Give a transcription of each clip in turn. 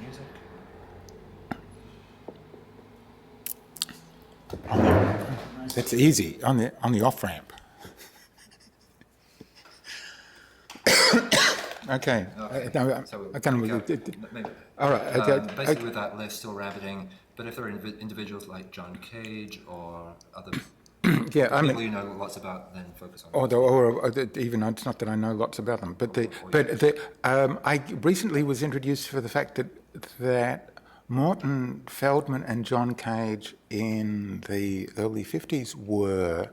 music? That's easy, on the off-ramp. Okay. So I can't really... maybe, All right. basically with that list, still rabbiting, but if there are individuals like John Cage or other people you know lots about, then focus on those. Even it's not that I know lots about them, I recently was introduced for the fact that Morton Feldman and John Cage in the early 50s were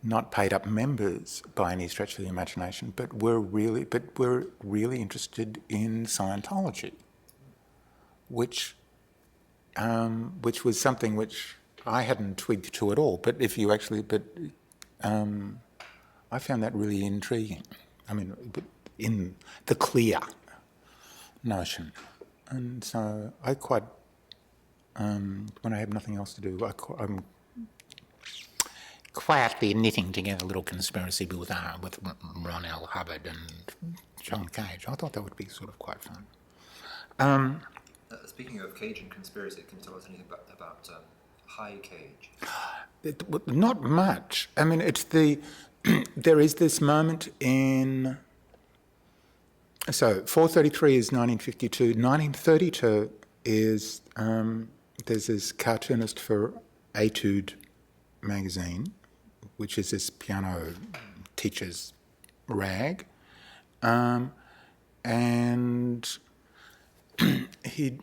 not paid up members by any stretch of the imagination, but were really interested in Scientology, which was something which I hadn't twigged to at all. But I found that really intriguing. I mean, in the clear notion, and so I quite, when I have nothing else to do, I'm quietly knitting together a little conspiracy with Ron L. Hubbard and John Cage. I thought that would be sort of quite fun. Speaking of Cage and conspiracy, can you tell us anything about High Cage? Not much. I mean, there is this moment in... So 433 is 1952. 1932 is... there's this cartoonist for Etude magazine, which is this piano teacher's rag. And he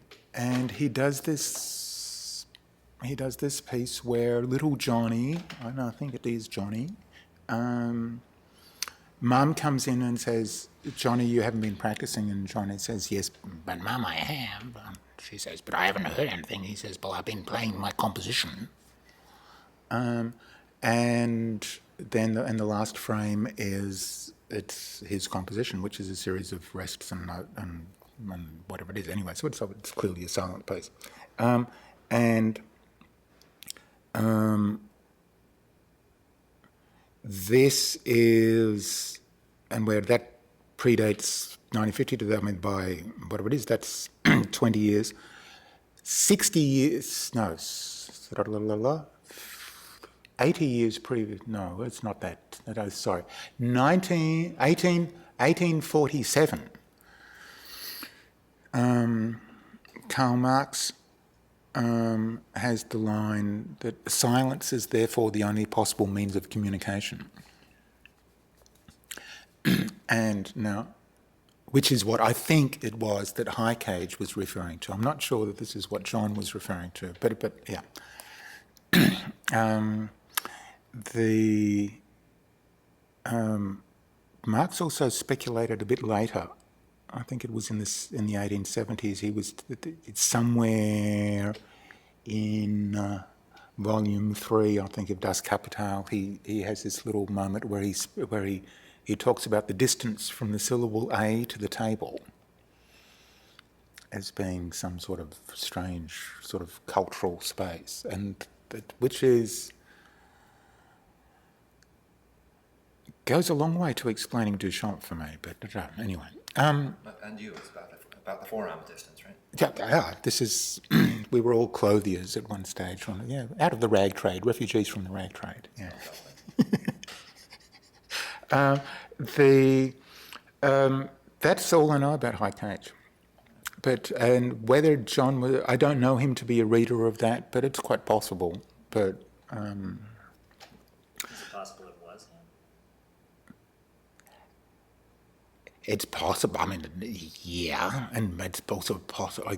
does this piece where little Johnny, I think it is Johnny, Mum comes in and says, "Johnny, you haven't been practicing?" And Johnny says, "Yes, but Mum, I have." She says, "But I haven't heard anything." He says, "Well, I've been playing my composition." And then the last frame it's his composition, which is a series of rests and note and whatever it is. Anyway, so it's clearly a silent piece. This is, and where that predates 1950 to that, I mean, by whatever it is, that's 20 years. 60 years, no, 80 years previous, no, it's not that, sorry, 1847, Karl Marx has the line that silence is therefore the only possible means of communication. And now, which is what I think it was that High Cage was referring to. I'm not sure that this is what John was referring to, but yeah. Marx also speculated a bit later. I think it was in the 1870s. It's somewhere in volume 3, I think, of Das Kapital. He has this little moment where he talks about the distance from the syllable A to the table as being some sort of strange sort of cultural space, and which goes a long way to explaining Duchamp for me. But anyway. And you, it's about the 4 hour distance, right? Yeah, this is... we were all clothiers at one stage. Out of the rag trade, refugees from the rag trade. Yeah. That's all I know about High Cage. And whether John was... I don't know him to be a reader of that, but it's quite possible. But... Is it possible it was him? It's possible. I mean, yeah, and it's also possible.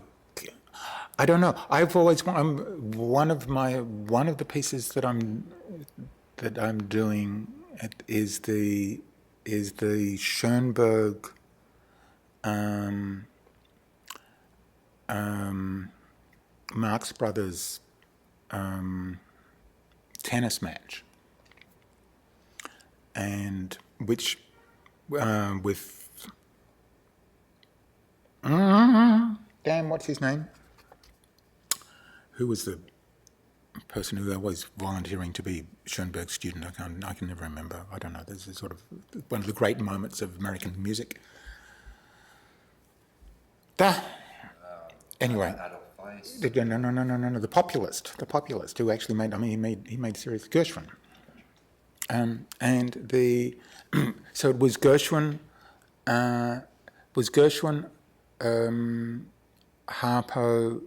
I don't know. I've always one of the pieces that I'm doing is the Schoenberg Marx Brothers tennis match, and which with damn, what's his name? Who was the person who was volunteering to be Schoenberg's student? I can never remember. I don't know. This is sort of one of the great moments of American music. Anyway. Adolf Weiss. No. The populist who actually made. I mean, he made serious Gershwin. So it was Gershwin. Harpo,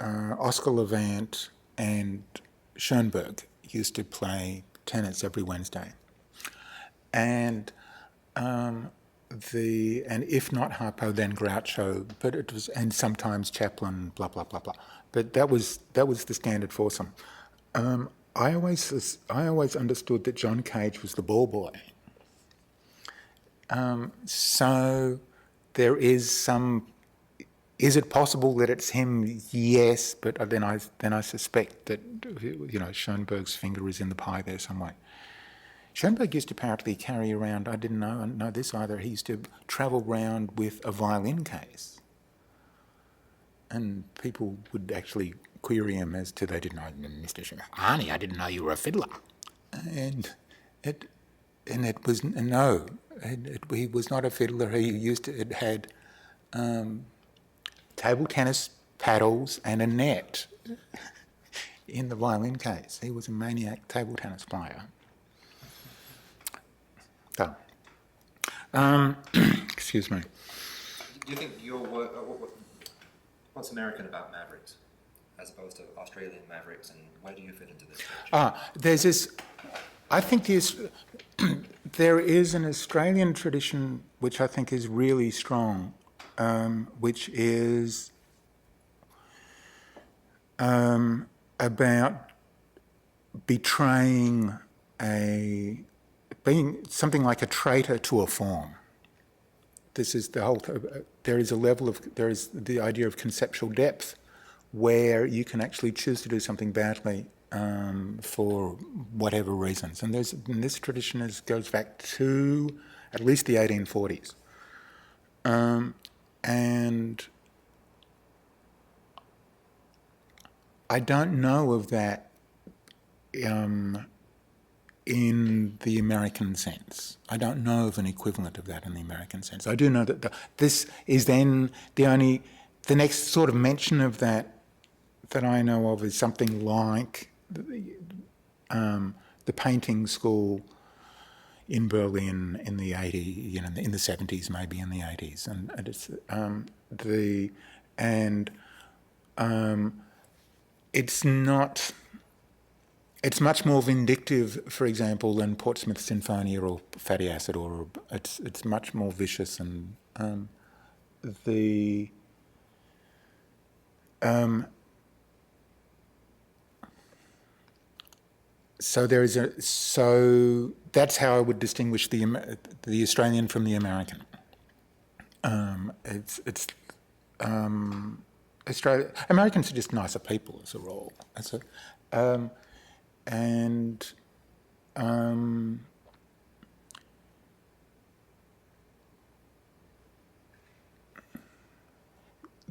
Oscar Levant, and Schoenberg used to play tennis every Wednesday, and if not Harpo, then Groucho, but it was, and sometimes Chaplin, blah blah blah blah. But that was the standard foursome. I always understood that John Cage was the ball boy. So there is some. Is it possible that it's him? Yes, but then I suspect that Schoenberg's finger is in the pie there some way. Schoenberg used to apparently carry around. I didn't know this either. He used to travel around with a violin case, and people would actually query him as to they didn't know, Mr. Schoenberg, Arnie, I didn't know you were a fiddler, and it was no. He was not a fiddler. It had table tennis paddles and a net in the violin case. He was a maniac table tennis player. So, excuse me. Do you think your work, what's American about Mavericks as opposed to Australian Mavericks, and where do you fit into this picture? There's this, I think there is an Australian tradition which I think is really strong, which is about betraying being something like a traitor to a form. This is there is the idea of conceptual depth where you can actually choose to do something badly for whatever reasons. And this tradition goes back to at least the 1840s. And I don't know of that in the American sense. I don't know of an equivalent of that in the American sense. I do know that this is then the next sort of mention of that I know of is something like the painting school in Berlin in the 80s, in the 70s, maybe in the 80s, it's not. It's much more vindictive, for example, than Portsmouth Sinfonia or Fatty Acid, or it's much more vicious, and so that's how I would distinguish the Australian from the American. Americans are just nicer people as a rule.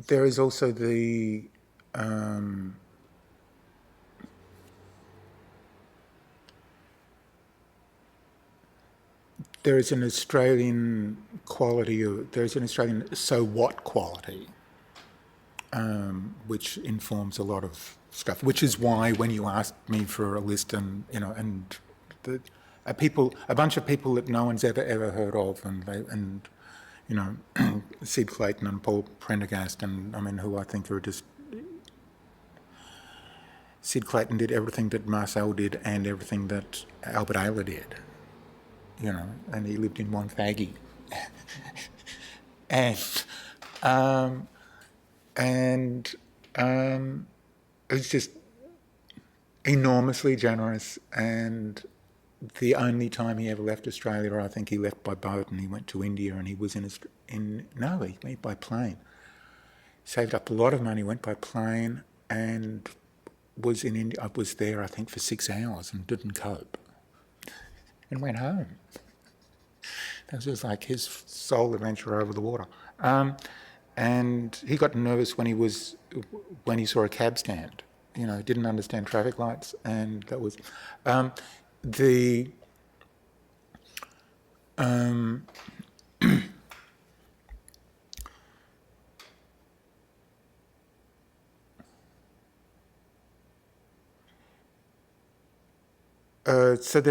There is also there is an Australian quality, there's an Australian so what quality, which informs a lot of stuff, which is why when you asked me for a list a bunch of people that no one's ever heard of, and Sid Clayton and Paul Prendergast, and who I think are just. Sid Clayton did everything that Marcel did and everything that Albert Ayler did, and he lived in one faggy. and it's just enormously generous, and the only time he ever left Australia, I think he left by boat and he went to India, and he was he went by plane. Saved up a lot of money, went by plane, and was in India. I was there, I think, for 6 hours and didn't cope, and went home. That was like his sole adventure over the water. And he got nervous when he saw a cab stand. Didn't understand traffic lights, and that was So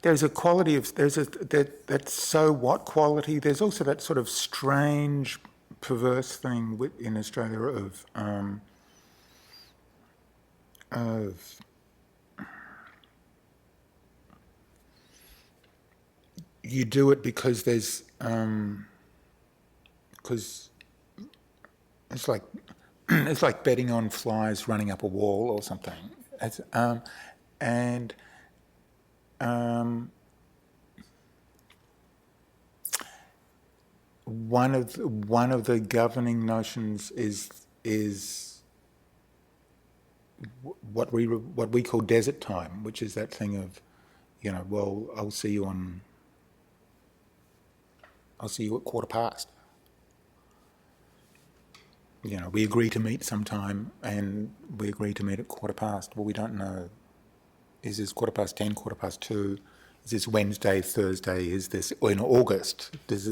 there's a quality of that so what quality. There's also that sort of strange, perverse thing in Australia of you do it because there's because it's like it's like betting on flies running up a wall or something. And one of the governing notions is what we call desert time, which is that thing of, well, I'll see you at 1:15. We agree to meet sometime, and we agree to meet at 1:15. Well, we don't know. Is this 10:15, 2:15? Is this Wednesday, Thursday? Is this in August? It's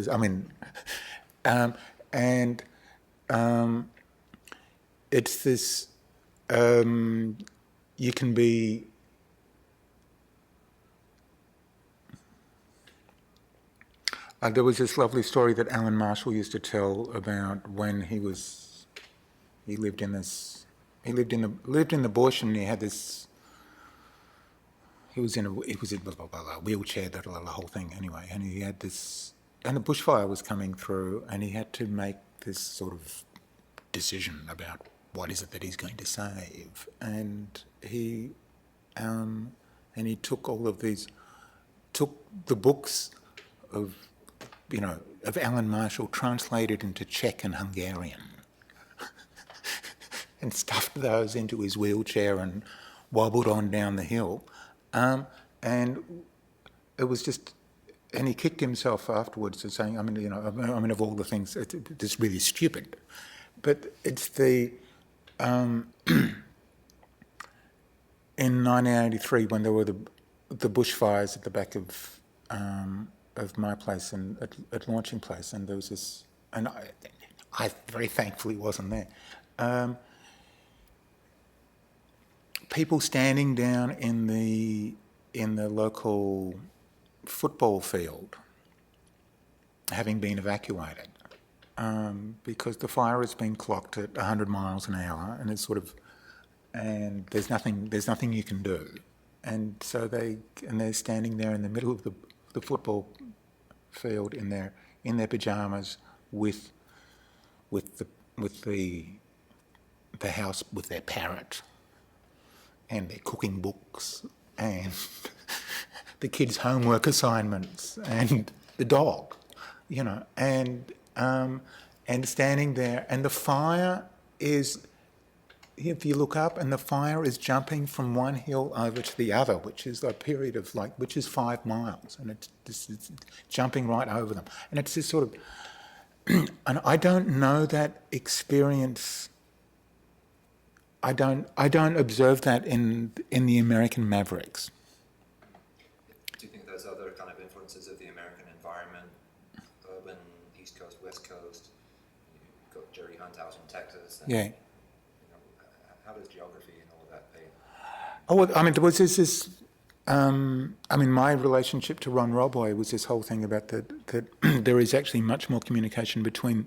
this. You can be. There was this lovely story that Alan Marshall used to tell about when he lived in the bush, and he had this. He was in a wheelchair, the whole thing anyway, and he had this, and a bushfire was coming through, and he had to make this sort of decision about what is it that he's going to save, and he took the books of Alan Marshall, translated into Czech and Hungarian, and stuffed those into his wheelchair and wobbled on down the hill. And it was just, and he kicked himself afterwards as saying, of all the things, it's really stupid. But it's in 1983, when there were the bushfires at the back of my place and at Launching Place, and there was this, and I very thankfully wasn't there. People standing down in the local football field, having been evacuated, because the fire has been clocked at 100 miles an hour, and it's and there's nothing you can do, and so they're standing there in the middle of the football field in their pajamas with the house, with their parrot and their cooking books and the kids' homework assignments and the dog, and standing there, and the fire is, if you look up, and the fire is jumping from one hill over to the other, which is a period of which is 5 miles, and it's jumping right over them, and it's this sort of, and I don't know that experience. I don't observe that in the American Mavericks. Do you think there's other kind of influences of the American environment, urban, East Coast, West Coast? You've got Jerry Hunt out in Texas. And, yeah. How does geography and all of that play? There was this. My relationship to Ron Roboy was this whole thing about that there is actually much more communication between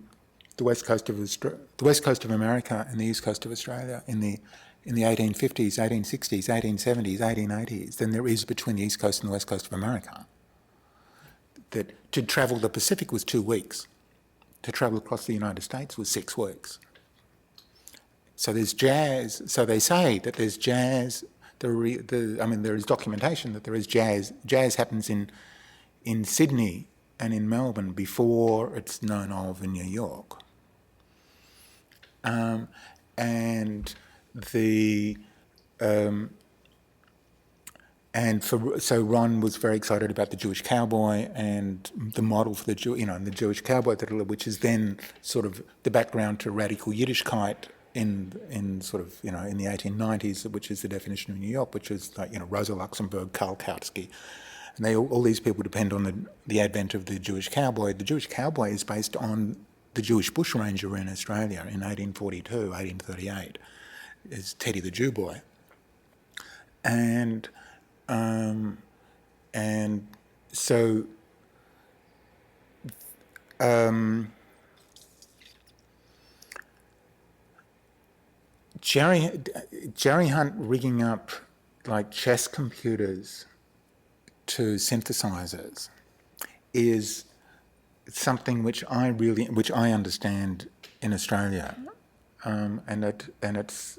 the west coast of America and the east coast of Australia in the 1850s, 1860s, 1870s, 1880s than there is between the east coast and the west coast of America. That to travel the Pacific was 2 weeks. To travel across the United States was 6 weeks. So there's jazz. So they say that there's jazz. There is documentation that there is jazz. Jazz happens in Sydney and in Melbourne before it's known of in New York. So Ron was very excited about the Jewish cowboy and the model for the Jewish cowboy, which is then sort of the background to radical Yiddishkeit in the 1890s, which is the definition of New York, which is Rosa Luxemburg, Karl Kautsky, and all these people depend on the advent of the Jewish cowboy. The Jewish cowboy is based on the Jewish bushranger in Australia in 1842, 1838. is Teddy the Jew Boy, and so Jerry Hunt rigging up like chess computers to synthesizers is something which I understand in Australia, and it's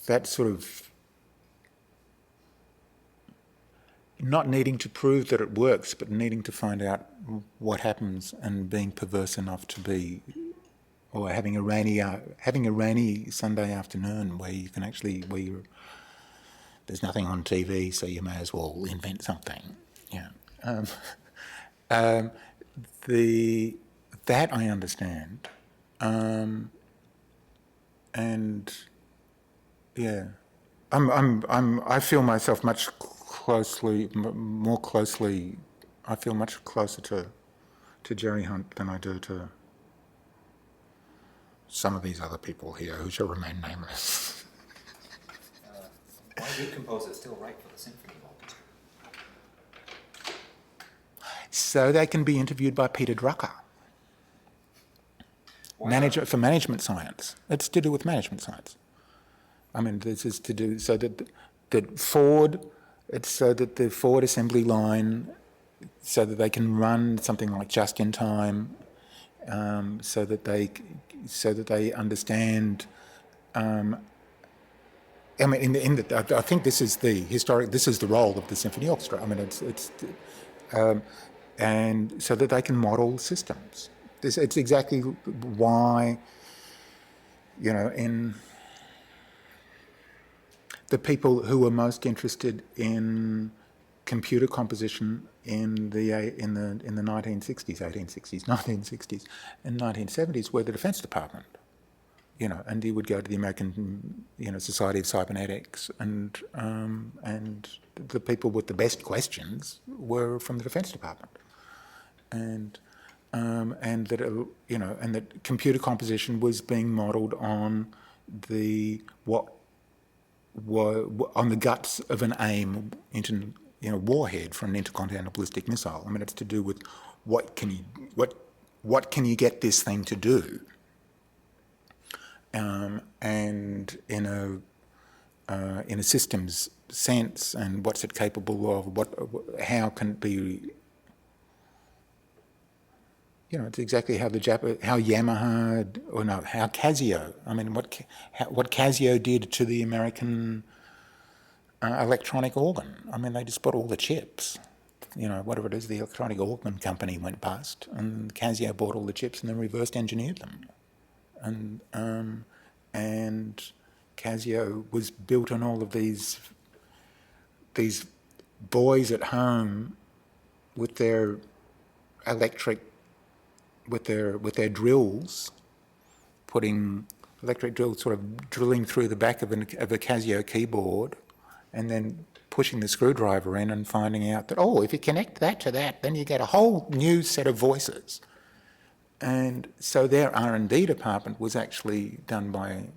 that sort of not needing to prove that it works, but needing to find out what happens and being perverse enough to be, or having a rainy Sunday afternoon where you can actually there's nothing on TV, so you may as well invent something. Yeah, that I understand, and yeah, I feel myself more closely. I feel much closer to Jerry Hunt than I do to some of these other people here who shall remain nameless. Why do composers still write for the symphony orchestra? So they can be interviewed by Peter Drucker. For management science. It's to do with management science. I mean, this is to do so that Ford. It's so that the Ford assembly line, so that they can run something like just in time, so that they understand. I mean, I think this is the role of the symphony orchestra. I mean, and so that they can model systems. It's exactly why, in the people who were most interested in computer composition in the 1960s, 1860s, 1960s, and 1970s were the Defense Department. And you would go to the American, Society of Cybernetics, and the people with the best questions were from the Defense Department, and that computer composition was being modelled on the guts of an AIM warhead for an intercontinental ballistic missile. I mean, it's to do with what can you get this thing to do. And in a systems sense, and what's it capable of? How can it be? It's exactly how how Casio. I mean, what Casio did to the American electronic organ. I mean, they just bought all the chips. Whatever it is, the electronic organ company went bust, and Casio bought all the chips and then reversed engineered them. And Casio was built on all of these boys at home with their drills, putting electric drills sort of drilling through the back of a Casio keyboard, and then pushing the screwdriver in and finding out that, if you connect that to that, then you get a whole new set of voices. And so their R&D department was actually done by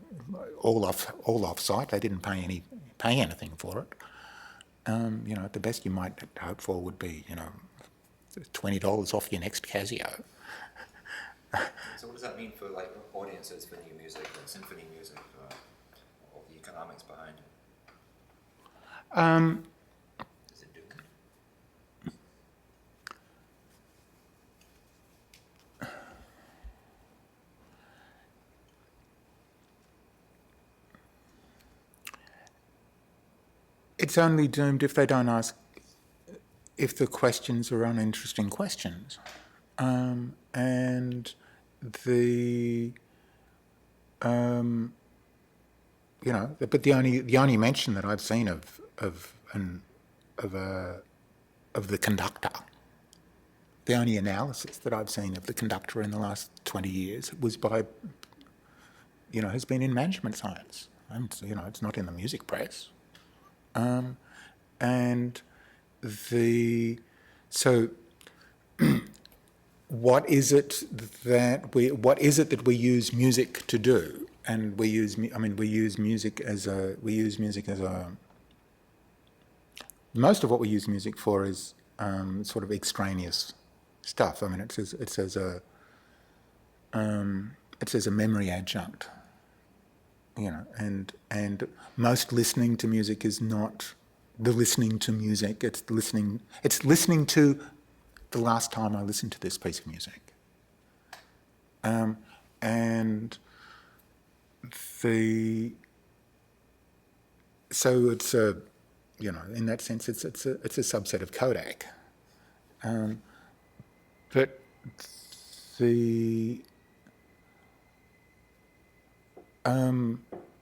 all off-site. They didn't pay anything for it. The best you might hope for would be, $20 off your next Casio. So what does that mean for audiences for new music and symphony music, or the economics behind it? Does it do that? It's only doomed if they don't ask if the questions are uninteresting questions. But the only mention that I've seen of the conductor, the only analysis that I've seen of the conductor in the last 20 years was has been in management science. And, it's not in the music press. what is it that we use music to do? And we use music as a most of what we use music for is sort of extraneous stuff. I mean, it's as a memory adjunct, you know, and most listening to music is not the listening to music. It's listening to the last time I listened to this piece of music, and so it's a, you know, in that sense, it's a subset of Kodak, but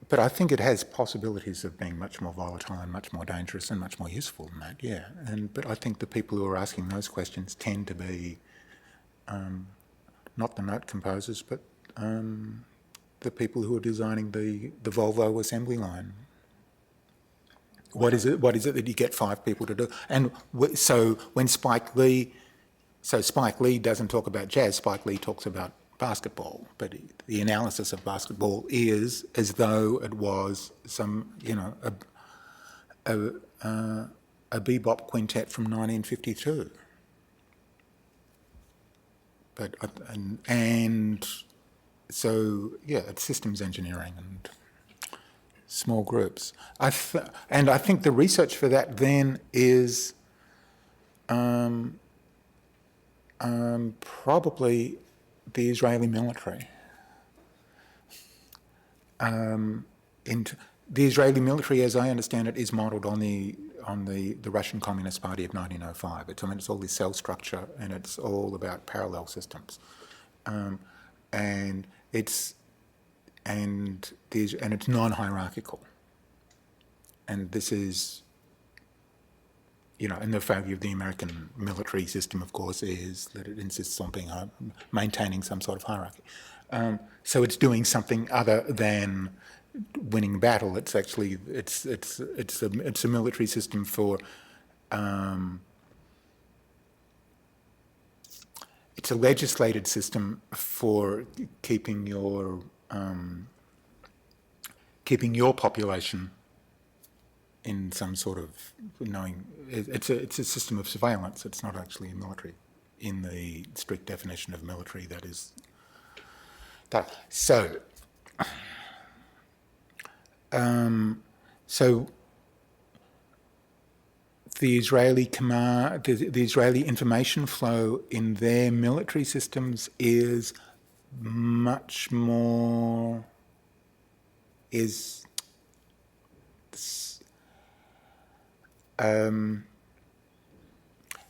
but I think it has possibilities of being much more volatile and much more dangerous and much more useful than that. Yeah, but I think the people who are asking those questions tend to be not the note composers, but the people who are designing the Volvo assembly line. What is it that you get 5 people to do? And so when Spike Lee doesn't talk about jazz, Spike Lee talks about basketball, but the analysis of basketball is as though it was some, you know, a bebop quintet from 1952. But and so yeah, it's systems engineering and small groups. And I think the research for that then is probably the Israeli military. The Israeli military, as I understand it, is modelled on the Russian Communist Party of 1905. It's all this cell structure, and it's all about parallel systems, and it's non-hierarchical. And this is, you know, and the failure of the American military system, of course, is that it insists on maintaining some sort of hierarchy. So it's doing something other than winning battle. It's actually it's a military system for it's a legislated system for keeping your population in some sort of knowing. It's a system of surveillance. It's not actually a military in the strict definition of military. That is that. So the Israeli command, the Israeli information flow in their military systems is much more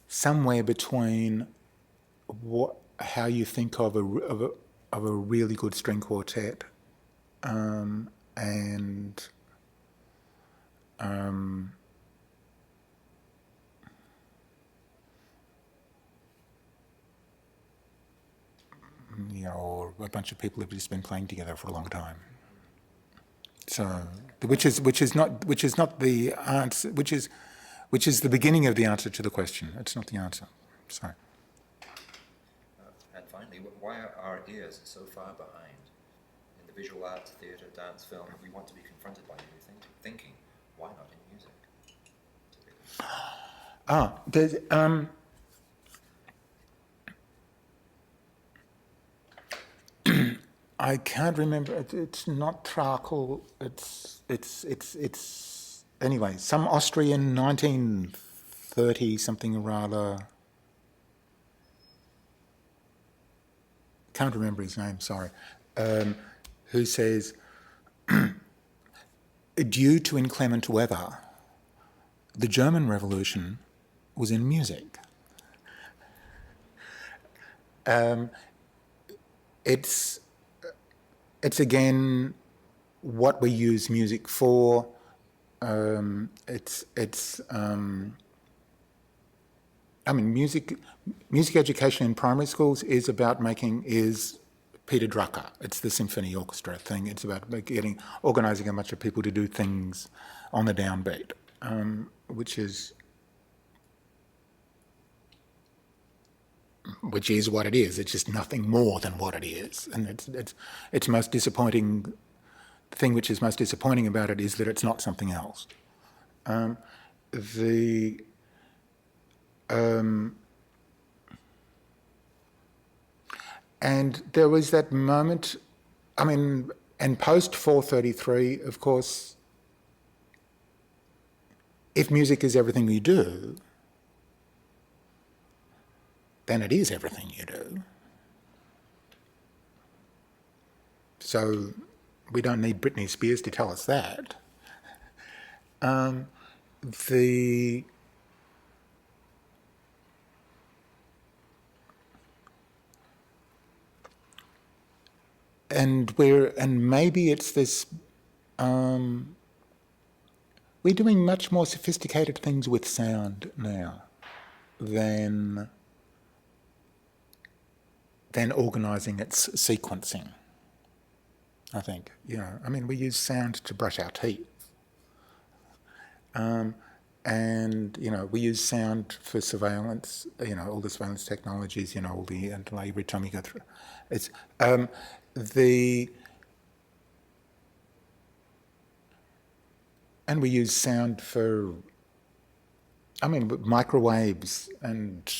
somewhere between how you think of a really good string quartet and you know, or a bunch of people who've just been playing together for a long time. So, which is not the answer, which is the beginning of the answer to the question. It's not the answer. Sorry. And finally, why are our ears so far behind? In the visual arts, theatre, dance, film, we want to be confronted by new thinking. Why not in music? There's, I can't remember. It's not Trakl. It's anyway. Some Austrian 1930 something or other. Can't remember his name. Sorry. Who says, due to inclement weather, the German Revolution was in music. It's again what we use music for. Music education in primary schools is about Peter Drucker. It's the symphony orchestra thing. It's about organising a bunch of people to do things on the downbeat, which is which is what it is. It's just nothing more than what it is, and it's most disappointing. The thing which is most disappointing about it is that it's not something else. And there was that moment, I mean, and post 433, of course, if music is everything you do, then it is everything you do. So we don't need Britney Spears to tell us that. And maybe it's this, we're doing much more sophisticated things with sound now than organising its sequencing, I think. You know, I mean, we use sound to brush our teeth. And, you know, we use sound for surveillance, you know, all the surveillance technologies, you know, all the delay every time you go through. It's, and we use sound for, I mean, microwaves, and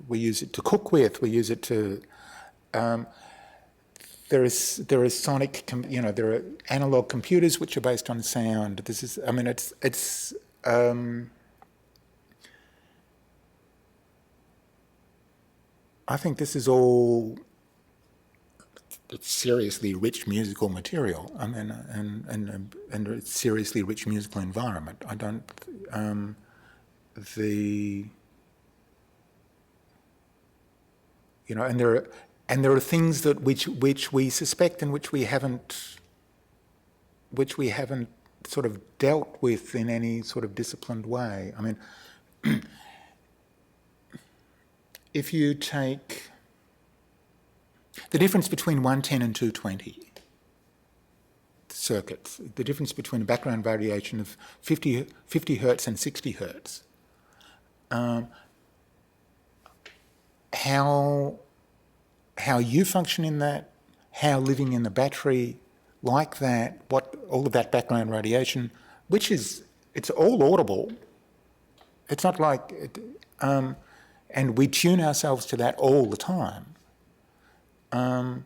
we use it to cook with, we use it to, there is sonic, you know, there are analog computers which are based on sound. This is, I mean, it's I think this is all it's seriously rich musical material. I mean, and it's seriously rich musical environment. I don't you know, and there are things that which we suspect and which we haven't sort of dealt with in any sort of disciplined way. I mean, if you take the difference between 110 and 220 circuits, the difference between a background variation of 50 hertz and 60 hertz, how you function in that, how living in the battery like that, what all of that background radiation, which is, it's all audible. It's not like, and we tune ourselves to that all the time. And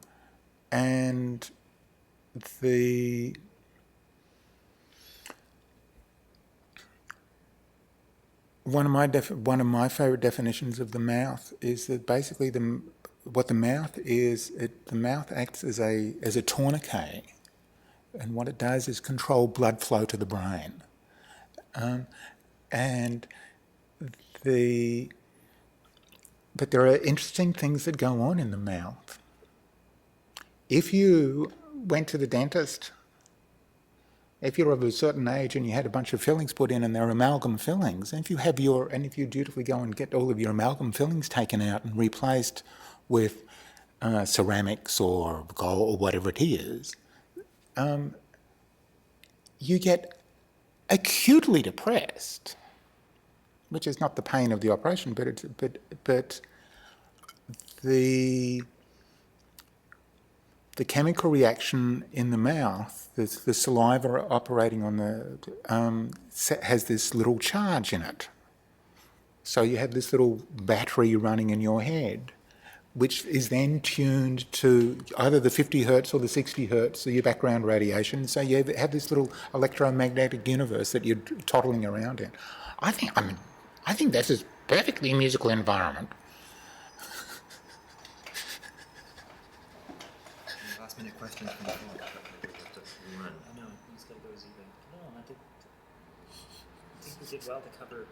one of my favourite definitions of the mouth is that basically what the mouth is, the mouth acts as a tourniquet, and what it does is control blood flow to the brain, but there are interesting things that go on in the mouth. If you went to the dentist, if you're of a certain age and you had a bunch of fillings put in and they're amalgam fillings, and if you dutifully go and get all of your amalgam fillings taken out and replaced with ceramics or gold or whatever it is, you get acutely depressed, which is not the pain of the operation, but the chemical reaction in the mouth, the saliva operating on has this little charge in it. So you have this little battery running in your head, which is then tuned to either the 50 hertz or the 60 hertz, or your background radiation. So you have this little electromagnetic universe that you're toddling around in. I think that's a perfectly musical environment. Last minute questions from the floor. I know, he's got to go to Zebra. No, I think we did well to cover